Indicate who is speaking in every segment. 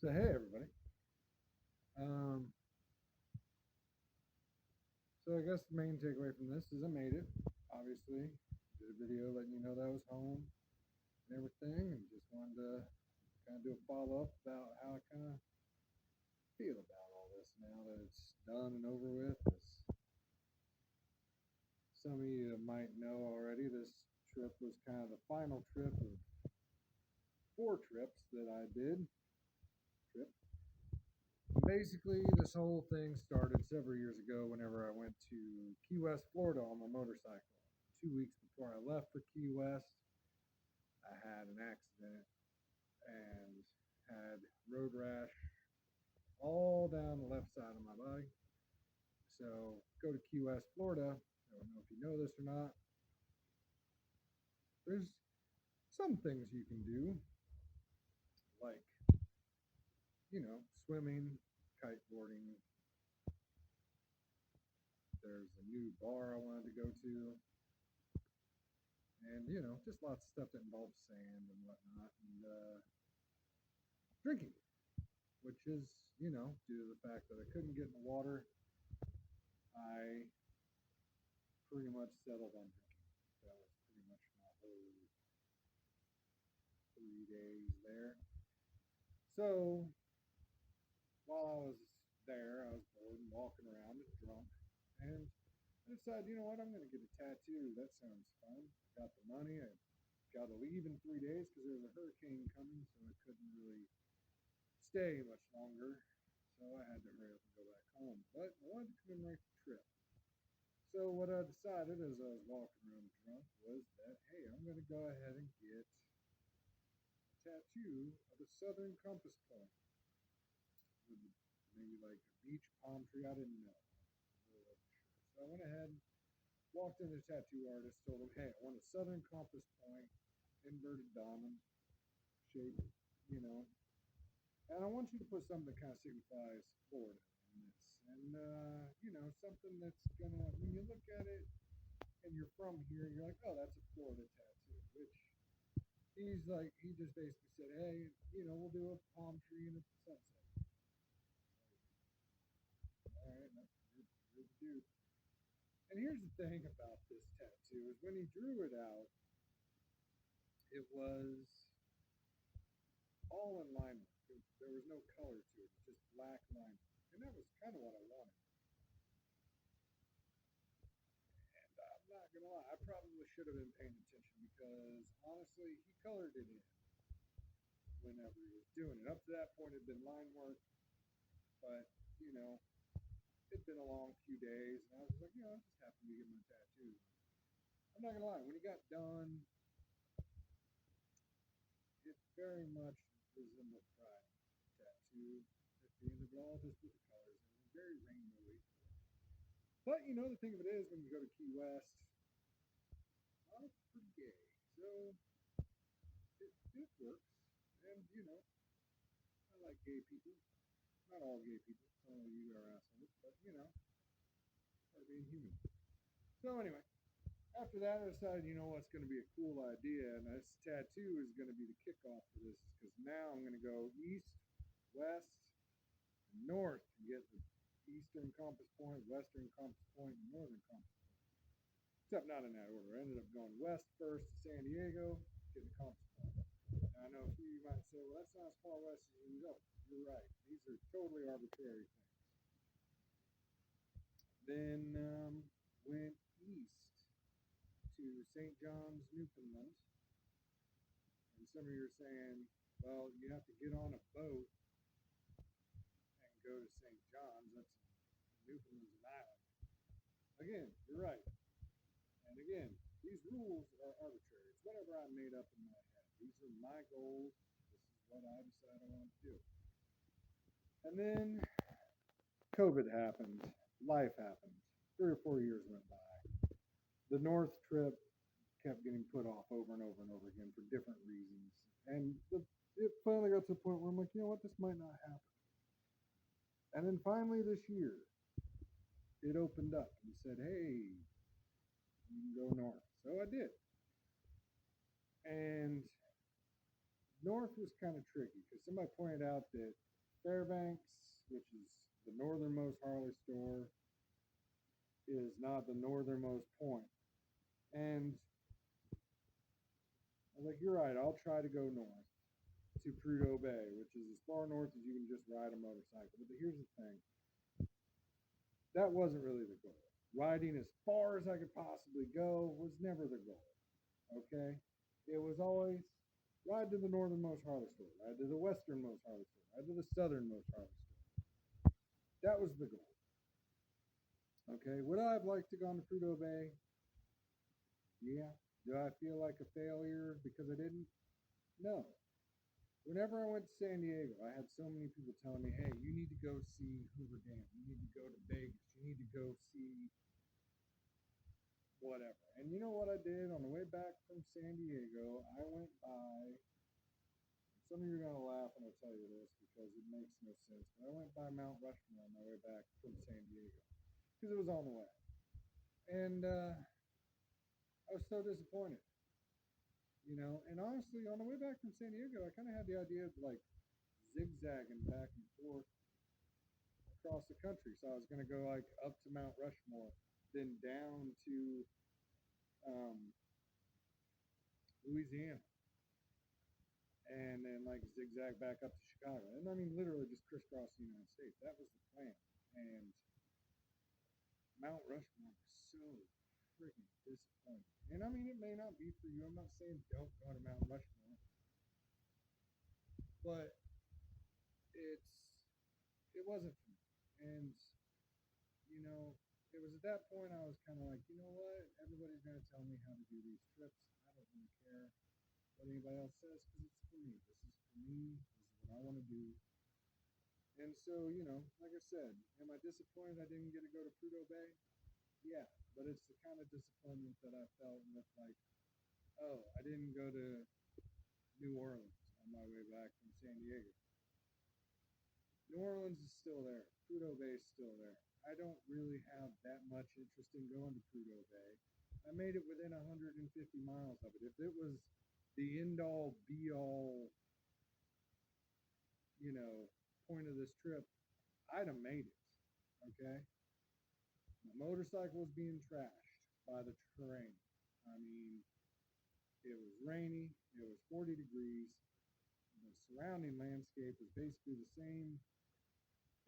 Speaker 1: So hey everybody. Um, so I guess the main takeaway from this is I made it. Obviously, did a video letting you know that I was home and everything, and just wanted to kind of do a follow up about how I kind of feel about all this now that it's done and over with. As some of you might know already, this trip was kind of the final trip of four trips that I did. Trip. Basically, this whole thing started several years ago whenever I went to Key West, Florida on my motorcycle. 2 weeks before I left for Key West, I had an accident and had road rash all down the left side of my body. So, go to Key West, Florida. I don't know if you know this or not. There's some things you can do, like, swimming, kiteboarding. There's a new bar I wanted to go to, and just lots of stuff that involves sand and whatnot, and drinking, which is due to the fact that I couldn't get in the water, I pretty much settled on drinking. That was pretty much my whole 3 days there. So while I was there, I was bored and walking around and drunk, and I decided, you know what, I'm going to get a tattoo. That sounds fun. I got the money. I got to leave in 3 days because there was a hurricane coming, so I couldn't really stay much longer. So I had to hurry up and go back home. But I wanted to commemorate the trip. So what I decided as I was walking around drunk was that, hey, I'm going to go ahead and get a tattoo of a southern compass point with maybe like a beach palm tree. I didn't know. Really wasn't sure. So I went ahead, walked into the tattoo artist, told him, hey, I want a southern compass point, inverted diamond shape, you know, and I want you to put something that kind of signifies Florida in this. And, something that's going to, when you look at it and you're from here, you're like, oh, that's a Florida tattoo. Which he just basically said, hey, we'll do a palm tree and a sunset. All right, you're the dude. And here's the thing about this tattoo is when he drew it out, it was all in line work. There was no color to it, just black line work. And that was kind of what I wanted. I'm not gonna lie, I probably should have been paying attention because honestly, he colored it in whenever he was doing it. Up to that point, it had been line work, but it'd been a long few days, and I was like, I just happened to get my tattoo. I'm not gonna lie, when he got done, it very much resembled Pride tattoo at the end of it all, just with the colors. It was very rainbowy. But the thing of it is, when you go to Key West, I was pretty gay, so it works. And I like gay people. Not all gay people. Some of you are assholes, but part of being human. So anyway, after that, I decided, what's going to be a cool idea, and this tattoo is going to be the kickoff for this, because now I'm going to go east, west, and north to get the eastern compass point, western compass point, and northern compass point. Except not in that order. I ended up going west first to San Diego, getting the compass point. Now, I know a few of you might say, well, that's not as far west as you can go. You're right. These are totally arbitrary things. Then went east to St. John's, Newfoundland. And some of you are saying, well, you have to get on a boat and go to St. John's. That's Newfoundland's an island. Again, you're right. And again, these rules are arbitrary. It's whatever I made up in my head. These are my goals. This is what I decide I want to do. And then COVID happened. Life happened. 3 or 4 years went by. The North trip kept getting put off over and over and over again for different reasons. And it finally got to the point where I'm like, you know what, this might not happen. And then finally this year, it opened up and said, hey, you can go north. So I did. And north was kind of tricky because somebody pointed out that Fairbanks, which is the northernmost Harley store, is not the northernmost point. And I was like, you're right, I'll try to go north to Prudhoe Bay, which is as far north as you can just ride a motorcycle. But here's the thing, that wasn't really the goal. Riding as far as I could possibly go was never the goal. Okay? It was always ride to the northernmost Harley store, ride to the westernmost Harley store, ride to the southernmost Harley store. That was the goal. Okay? Would I have liked to go to Prudhoe Bay? Yeah. Do I feel like a failure because I didn't? No. Whenever I went to San Diego, I had so many people telling me, hey, you need to go see Hoover Dam. You need to go to Vegas. You need to go see whatever. And you know what I did on the way back from San Diego? I went by, some of you are going to laugh when I tell you this because it makes no sense, but I went by Mount Rushmore on my way back from San Diego because it was on the way. And I was so disappointed, you know. And honestly, on the way back from San Diego, I kind of had the idea of like zigzagging back and forth across the country. So I was going to go like up to Mount Rushmore, then down to um, Louisiana, and then like zigzag back up to Chicago. And I mean, literally just crisscross the United States. That was the plan. And Mount Rushmore was so freaking disappointing. And I mean, it may not be for you. I'm not saying don't go to Mount Rushmore, but it wasn't for me. And you know, it was at that point I was kind of like, you know what? Everybody's going to tell me how to do these trips. I don't really care what anybody else says because it's for me. This is for me. This is what I want to do. And so, you know, like I said, am I disappointed I didn't get to go to Prudhoe Bay? Yeah, but it's the kind of disappointment that I felt with like, oh, I didn't go to New Orleans on my way back from San Diego. New Orleans is still there. Prudhoe Bay is still there. I don't really have that much interest in going to Prudhoe Bay. I made it within 150 miles of it. If it was the end all be all, you know, point of this trip, I'd have made it. Okay? My motorcycle was being trashed by the terrain. I mean, it was rainy, it was 40 degrees. The surrounding landscape was basically the same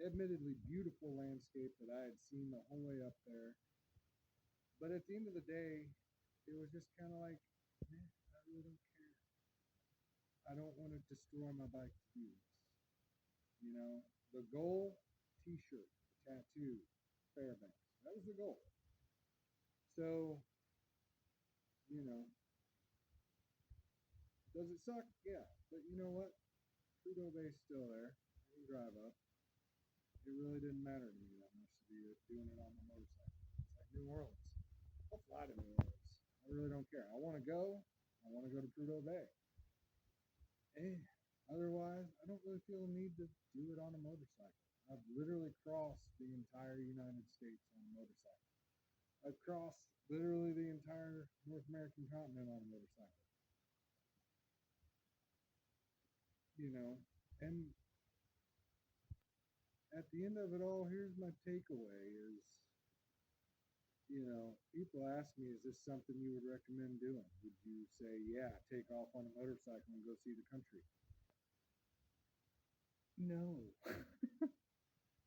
Speaker 1: admittedly beautiful landscape that I had seen the whole way up there. But at the end of the day, it was just kind of like, I really don't care. I don't want to destroy my bike to do this. You know, the goal, t-shirt, tattoo, Fairbanks. That was the goal. So, you know, does it suck? Yeah. But you know what? Prudhoe Bay's still there. I can drive up. It really didn't matter to me that much to be doing it on my motorcycle. It's like New Orleans. I'll fly to New Orleans. I really don't care. I want to go. I want to go to Prudhoe Bay. And otherwise, I don't really feel a need to do it on a motorcycle. I've literally crossed the entire United States on a motorcycle. I've crossed literally the entire North American continent on a motorcycle. You know, and at the end of it all, here's my takeaway is, you know, people ask me, is this something you would recommend doing? Would you say, yeah, take off on a motorcycle and go see the country? No.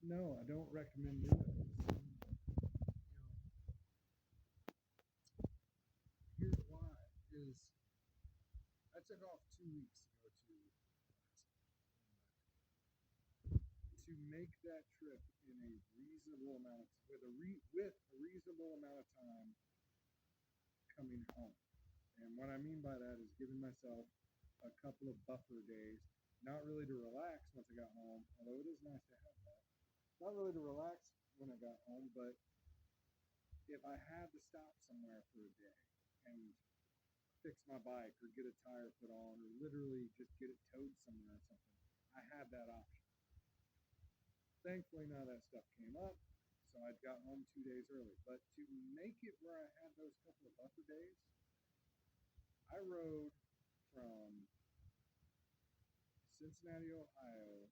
Speaker 1: No, I don't recommend doing it. You know, here's why. Is I took off 2 weeks to go to make that trip in a reasonable amount with a reasonable amount of time coming home. And what I mean by that is giving myself a couple of buffer days, not really to relax once I got home, although it is nice to have that. Not really to relax when I got home, but if I had to stop somewhere for a day and fix my bike or get a tire put on or literally just get it towed somewhere or something, I had that option. Thankfully, none of that stuff came up, so I'd got home 2 days early. But to make it where I had those couple of buffer days, I rode from Cincinnati, Ohio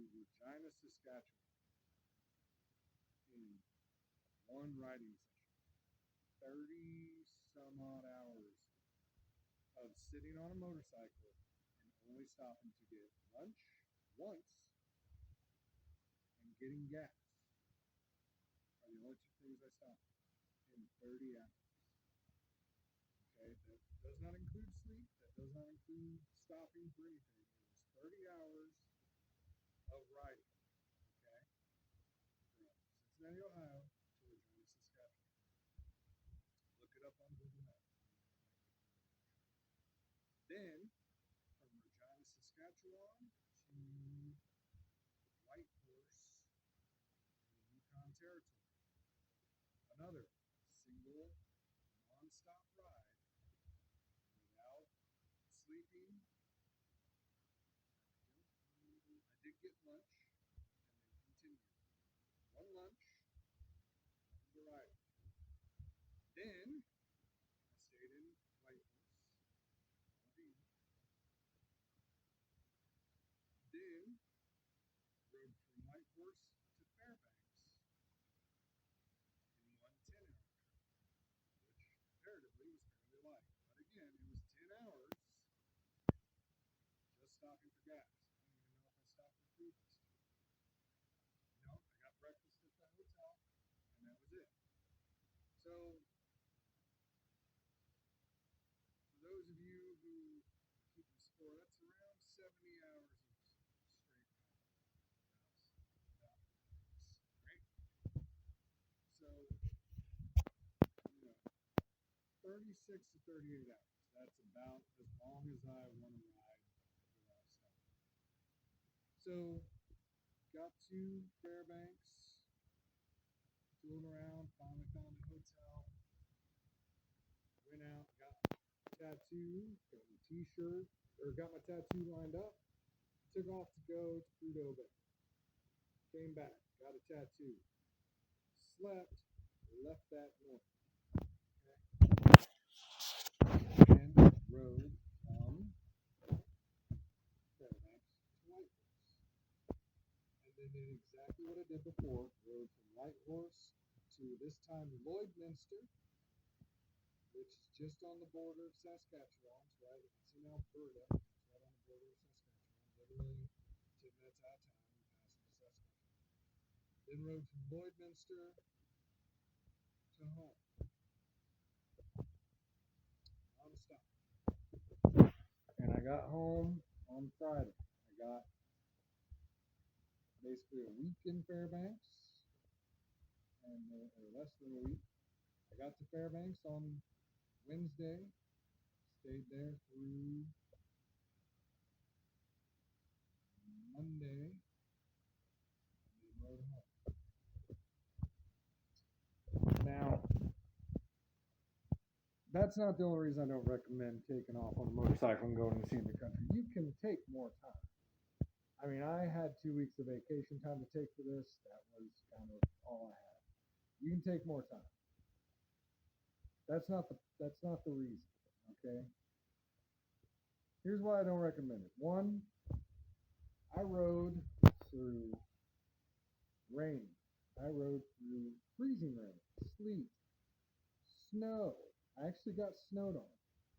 Speaker 1: Regina, Saskatchewan in one riding session. 30 some odd hours of sitting on a motorcycle and only stopping to get lunch once and getting gas are the only two things I stopped in 30 hours. Okay, that does not include sleep, that does not include stopping for anything. It was 30 hours of riding, okay, from Cincinnati, Ohio to Regina, Saskatchewan. Look it up on Google Maps. Then, from Regina, Saskatchewan to Whitehorse in the Yukon Territory. Another single non-stop ride without sleeping. I did get lunch and then continued. One lunch, the ride. Then I stayed in Whitehorse. Then rode from Whitehorse to Fairbanks in one 10-hour trip, which comparatively was fairly light. But again, it was 10 hours just stopping for gas. I don't even know if I stopped for food this time. No, I got breakfast at the hotel, and that was it. So, for those of you who keep the score, that's around 70 hours of straight without right? So, you know, 36 to 38 hours. That's about as long as I want to ride without stopping. So, got to Fairbanks, fooling around, finally found a hotel, went out, got my tattoo, got my t-shirt, or got my tattoo lined up, took off to go to Prudhoe Bay. Came back, got a tattoo, slept, left that morning. Okay. And rode from Fairbanks to Whitehorse. And then did exactly what I did before, rode from Whitehorse to this time Lloydminster, which is just on the border of Saskatchewan. It's right, it's in Alberta. It's right on the border of Saskatchewan. Literally 10 minutes out of town, you pass into Saskatchewan. Then rode from Lloydminster to home, non-stop. And I got home on Friday. I got basically a week in Fairbanks, and or less than a week. I got to Fairbanks on Wednesday, stayed there through Monday, and then rode home. Now, that's not the only reason I don't recommend taking off on a motorcycle and going and seeing the country. You can take more time. I mean, I had 2 weeks of vacation time to take for this. That was kind of all I had. You can take more time. That's not the reason. Okay. Here's why I don't recommend it. One, I rode through rain. I rode through freezing rain, sleet, snow. I actually got snowed on.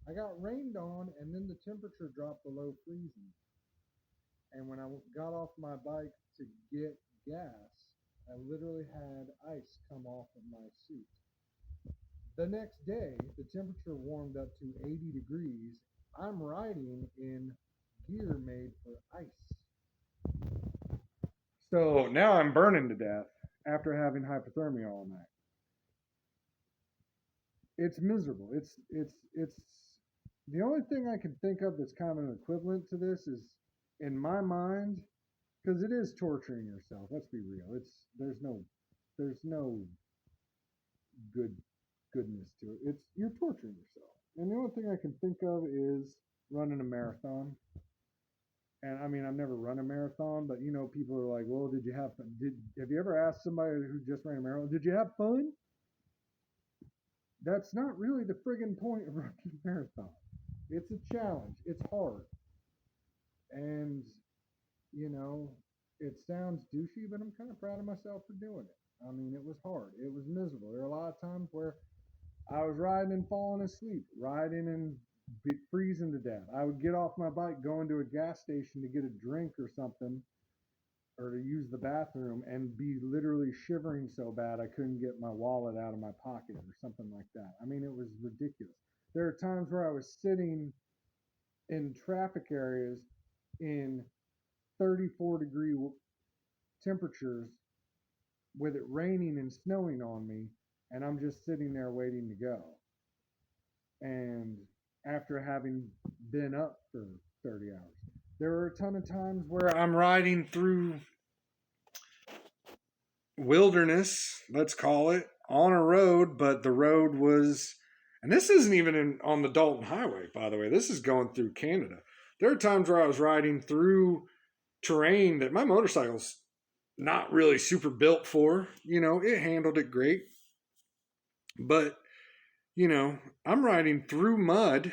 Speaker 1: I got rained on, and then the temperature dropped below freezing. And when I got off my bike to get gas, I literally had ice come off of my suit. The next day, the temperature warmed up to 80 degrees. I'm riding in gear made for ice. So now I'm burning to death after having hypothermia all night. It's miserable. It's the only thing I can think of that's kind of an equivalent to this is in my mind, because it is torturing yourself. Let's be real. There's no goodness to it. It's you're torturing yourself. And the only thing I can think of is running a marathon. And I mean, I've never run a marathon, but you know, people are like, "Well, did you have fun? Have you ever asked somebody who just ran a marathon, did you have fun?" That's not really the friggin' point of running a marathon. It's a challenge. It's hard, and you know, it sounds douchey, but I'm kind of proud of myself for doing it. I mean, it was hard. It was miserable. There were a lot of times where I was riding and falling asleep, riding and freezing to death. I would get off my bike, go into a gas station to get a drink or something, or to use the bathroom, and be literally shivering so bad I couldn't get my wallet out of my pocket or something like that. I mean, it was ridiculous. There are times where I was sitting in traffic areas in 34-degree temperatures with it raining and snowing on me, and I'm just sitting there waiting to go. And after having been up for 30 hours, there were a ton of times where I'm riding through wilderness, let's call it, on a road, but the road was, and this isn't even on the Dalton Highway, by the way, this is going through Canada. There are times where I was riding through terrain that my motorcycle's not really super built for. You know, it handled it great. But, you know, I'm riding through mud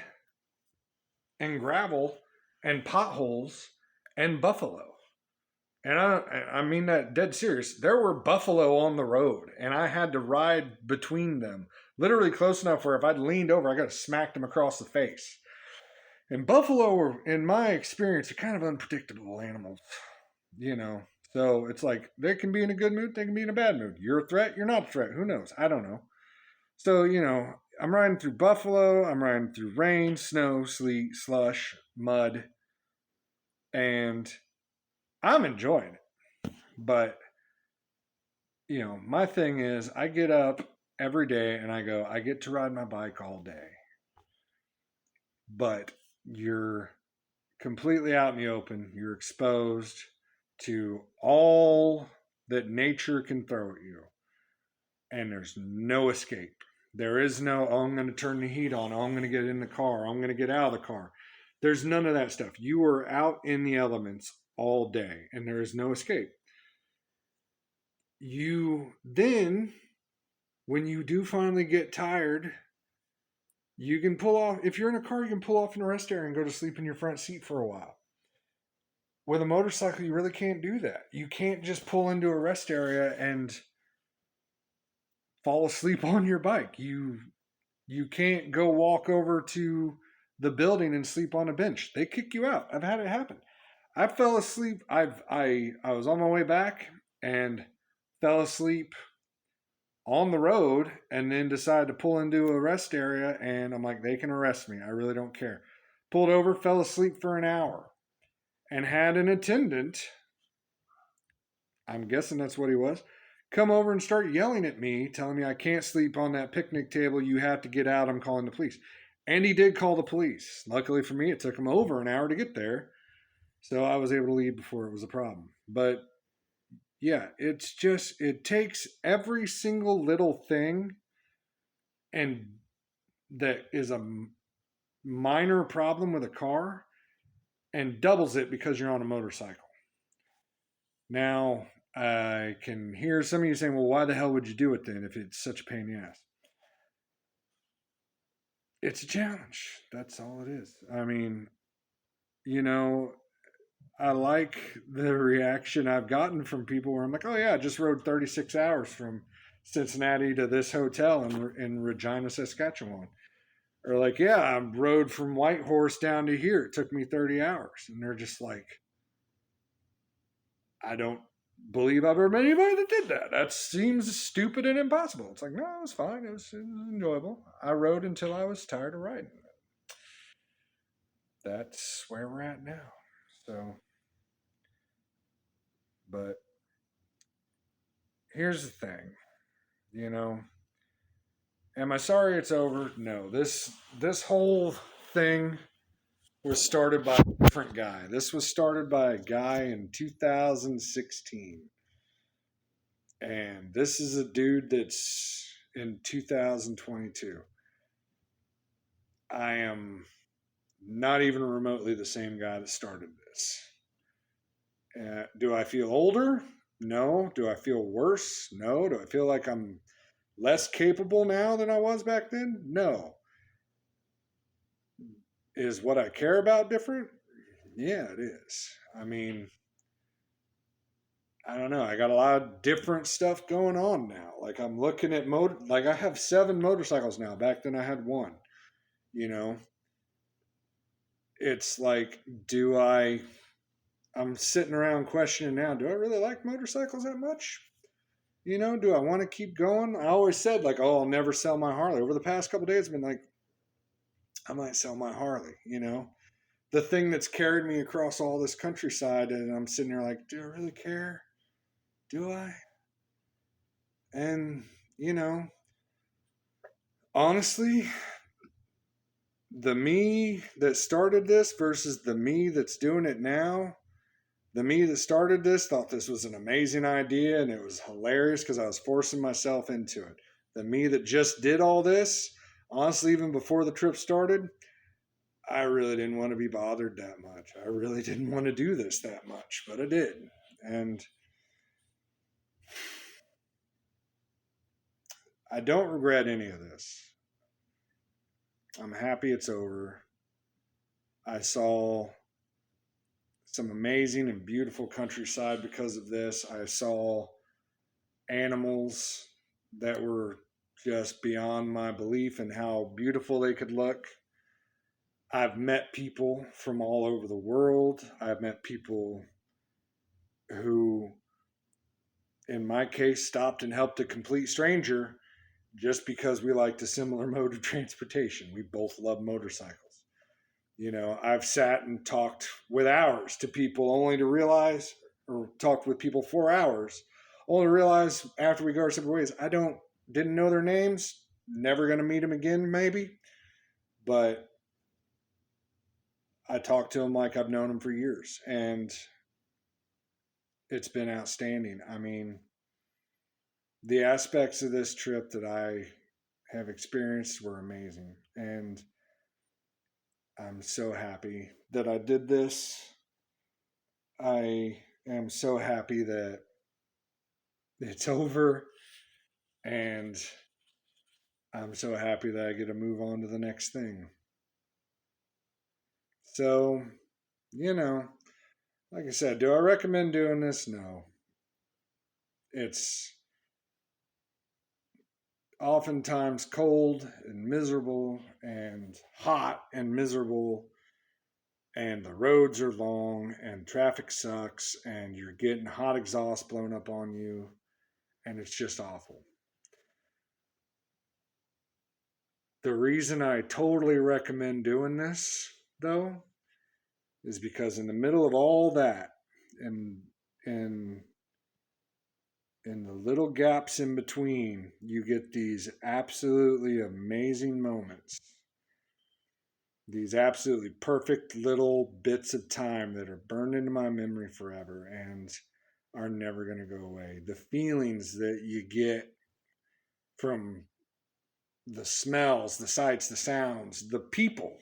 Speaker 1: and gravel and potholes and buffalo. And I mean that dead serious. There were buffalo on the road, and I had to ride between them, literally close enough where if I'd leaned over, I got smacked them across the face. And buffalo were, in my experience, are kind of unpredictable animals, you know. So it's like they can be in a good mood, they can be in a bad mood. You're a threat, you're not a threat. Who knows? I don't know. So, you know, I'm riding through buffalo, I'm riding through rain, snow, sleet, slush, mud, and I'm enjoying it. But, you know, my thing is I get up every day and I go, I get to ride my bike all day. But you're completely out in the open, you're exposed to all that nature can throw at you, and there's no escape. There is no, oh, I'm going to turn the heat on, oh, I'm going to get in the car, oh, I'm going to get out of the car. There's none of that stuff. You are out in the elements all day, and there is no escape. You then, when you do finally get tired, you can pull off. If you're in a car, you can pull off in a rest area and go to sleep in your front seat for a while. With a motorcycle, you really can't do that. You can't just pull into a rest area and fall asleep on your bike. You can't go walk over to the building and sleep on a bench. They kick you out. I've had it happen. I fell asleep. I was on my way back and fell asleep on the road, and then decided to pull into a rest area, and I'm like, they can arrest me. I really don't care. Pulled over, fell asleep for an hour, and had an attendant, I'm guessing that's what he was, come over and start yelling at me, telling me I can't sleep on that picnic table. You have to get out. I'm calling the police. And he did call the police. Luckily for me, it took him over an hour to get there. So I was able to leave before it was a problem. But yeah, it's just, it takes every single little thing and that is a minor problem with a car and doubles it because you're on a motorcycle. Now, I can hear some of you saying, well, why the hell would you do it then if it's such a pain in the ass? It's a challenge. That's all it is. I mean, you know, I like the reaction I've gotten from people where I'm like, oh, yeah, I just rode 36 hours from Cincinnati to this hotel in Regina, Saskatchewan. Or like, yeah, I rode from Whitehorse down to here. It took me 30 hours. And they're just like, I don't believe I've ever met anybody that did that. That seems stupid and impossible. It's like, no, it was fine. It was enjoyable. I rode until I was tired of riding. That's where we're at now. So, but here's the thing, you know. Am I sorry it's over? No. This whole thing was started by a different guy. This was started by a guy in 2016. And this is a dude that's in 2022. I am not even remotely the same guy that started this. Do I feel older? No. Do I feel worse? No. Do I feel like I'm less capable now than I was back then? No. Is what I care about different? Yeah, it is. I mean, I don't know. I got a lot of different stuff going on now. Like I'm looking at like I have 7 motorcycles now. Back then I had one. You know, it's like, do I? I'm sitting around questioning now. Do I really like motorcycles that much? Do I want to keep going? I always said like, oh, I'll never sell my Harley. Over the past couple of days, I've been like, I might sell my Harley. The thing that's carried me across all this countryside, and I'm sitting there like, do I really care? Do I? And you know, honestly, the me that started this versus the me that's doing it now, the me that started this thought this was an amazing idea and it was hilarious because I was forcing myself into it. The me that just did all this, honestly, even before the trip started, I really didn't want to be bothered that much. I really didn't want to do this that much, but I did. And I don't regret any of this. I'm happy it's over. I saw some amazing and beautiful countryside because of this. I saw animals that were just beyond my belief and how beautiful they could look. I've met people from all over the world. I've met people who, in my case, stopped and helped a complete stranger just because we liked a similar mode of transportation. We both love motorcycles. I've sat and talked with hours to people only to realize, or talked with people for hours, only to realize after we go our separate ways, didn't know their names, never going to meet them again, maybe. But I talked to them like I've known them for years. And it's been outstanding. I mean, the aspects of this trip that I have experienced were amazing. And I'm so happy that I did this. I am so happy that it's over, and I'm so happy that I get to move on to the next thing. So, you know, like I said, do I recommend doing this? No. It's oftentimes cold and miserable and hot and miserable, and the roads are long and traffic sucks and you're getting hot exhaust blown up on you, and it's just awful. The reason I totally recommend doing this, though, is because in the middle of all that, and in in the little gaps in between, you get these absolutely amazing moments, these absolutely perfect little bits of time that are burned into my memory forever and are never going to go away. The feelings that you get from the smells, the sights, the sounds, the people,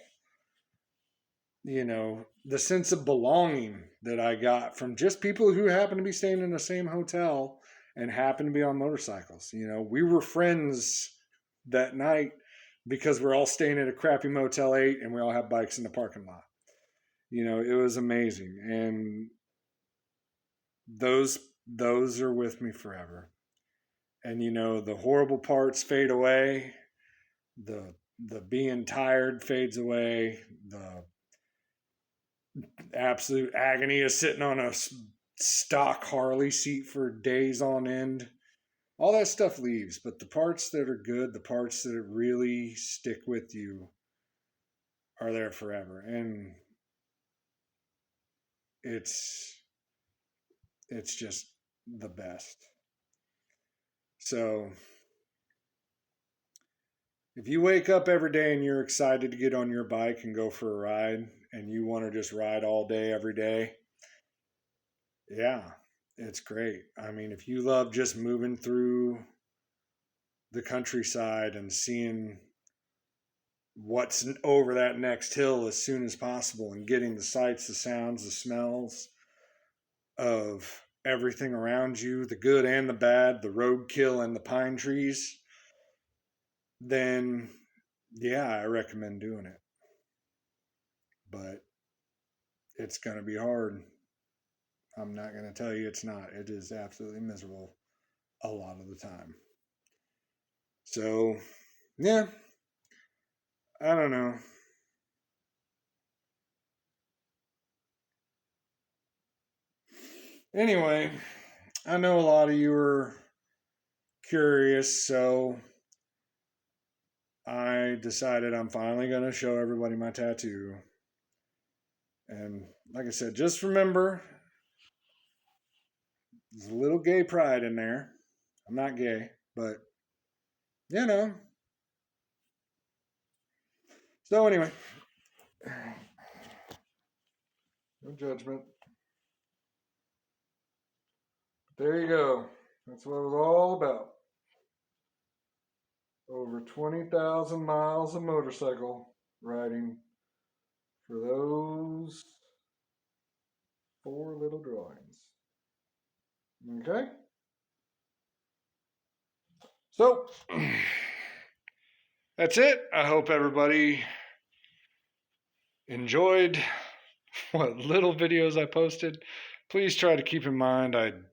Speaker 1: the sense of belonging that I got from just people who happen to be staying in the same hotel and happen to be on motorcycles. We were friends that night because we're all staying at a crappy Motel 8 and we all have bikes in the parking lot. It was amazing. And those are with me forever. And the horrible parts fade away. The being tired fades away. The absolute agony of sitting on a stock Harley seat for days on end. All that stuff leaves, but the parts that are good, the parts that really stick with you, are there forever. And it's just the best. So if you wake up every day and you're excited to get on your bike and go for a ride, and you want to just ride all day every day, yeah, it's great. I mean, if you love just moving through the countryside and seeing what's over that next hill as soon as possible and getting the sights, the sounds, the smells of everything around you, the good and the bad, the roadkill and the pine trees, then yeah, I recommend doing it. But it's going to be hard. I'm not going to tell you it's not. It is absolutely miserable a lot of the time. So, yeah, I don't know. Anyway, I know a lot of you are curious, so I decided I'm finally going to show everybody my tattoo. And like I said, just remember there's a little gay pride in there. I'm not gay, but you know. So, anyway, no judgment. There you go. That's what it was all about. Over 20,000 miles of motorcycle riding for those 4 little drawings. Okay? So, that's it. I hope everybody enjoyed what little videos I posted. Please try to keep in mind I'm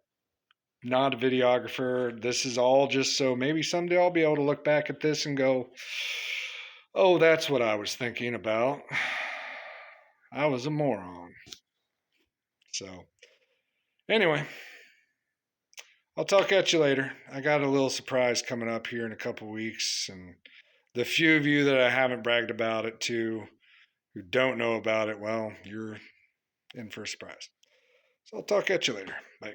Speaker 1: not a videographer. This is all just so maybe someday I'll be able to look back at this and go, oh, that's what I was thinking about. I was a moron. So, anyway, I'll talk at you later. I got a little surprise coming up here in a couple weeks, and the few of you that I haven't bragged about it to, who don't know about it, well, you're in for a surprise. So I'll talk at you later. Bye.